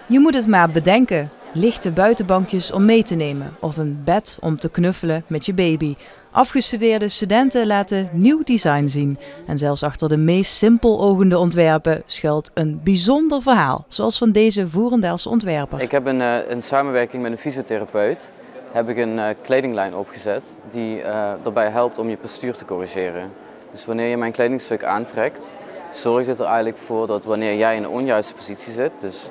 Je moet het maar bedenken. Lichte buitenbankjes om mee te nemen of een bed om te knuffelen met je baby. Afgestudeerde studenten laten nieuw design zien. En zelfs achter de meest simpel ogende ontwerpen schuilt een bijzonder verhaal. Zoals van deze Voerendaelse ontwerper. Ik heb in samenwerking met een fysiotherapeut heb ik een kledinglijn opgezet die erbij helpt om je postuur te corrigeren. Dus wanneer je mijn kledingstuk aantrekt, zorgt het er eigenlijk voor dat wanneer jij in een onjuiste positie zit, dus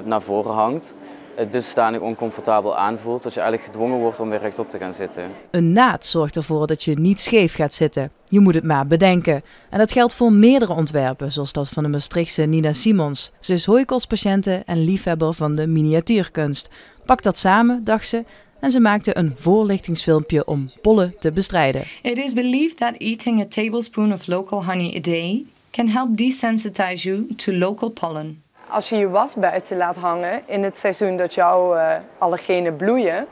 naar voren hangt, het dusdanig oncomfortabel aanvoelt dat je eigenlijk gedwongen wordt om weer rechtop te gaan zitten. Een naad zorgt ervoor dat je niet scheef gaat zitten. Je moet het maar bedenken. En dat geldt voor meerdere ontwerpen, zoals dat van de Maastrichtse Nina Simons. Ze is hooikostpatiënte en liefhebber van de miniatuurkunst. Pak dat samen, dacht ze, en ze maakte een voorlichtingsfilmpje om pollen te bestrijden. It is believed that eating a tablespoon of local honey a day can help desensitize you to local pollen. Als je je was buiten laat hangen in het seizoen dat jouw allergenen bloeien,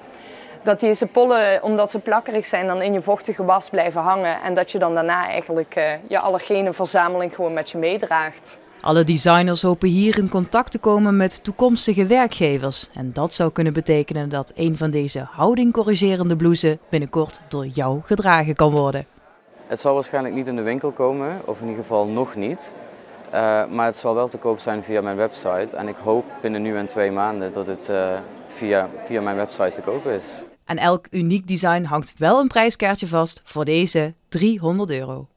dat deze pollen, omdat ze plakkerig zijn, dan in je vochtige was blijven hangen en dat je dan daarna eigenlijk je allergenenverzameling gewoon met je meedraagt. Alle designers hopen hier in contact te komen met toekomstige werkgevers. En dat zou kunnen betekenen dat een van deze houdingcorrigerende blouses binnenkort door jou gedragen kan worden. Het zal waarschijnlijk niet in de winkel komen, of in ieder geval nog niet. Maar het zal wel te koop zijn via mijn website en ik hoop binnen nu en 2 maanden dat het via mijn website te koop is. Aan elk uniek design hangt wel een prijskaartje vast voor deze €300.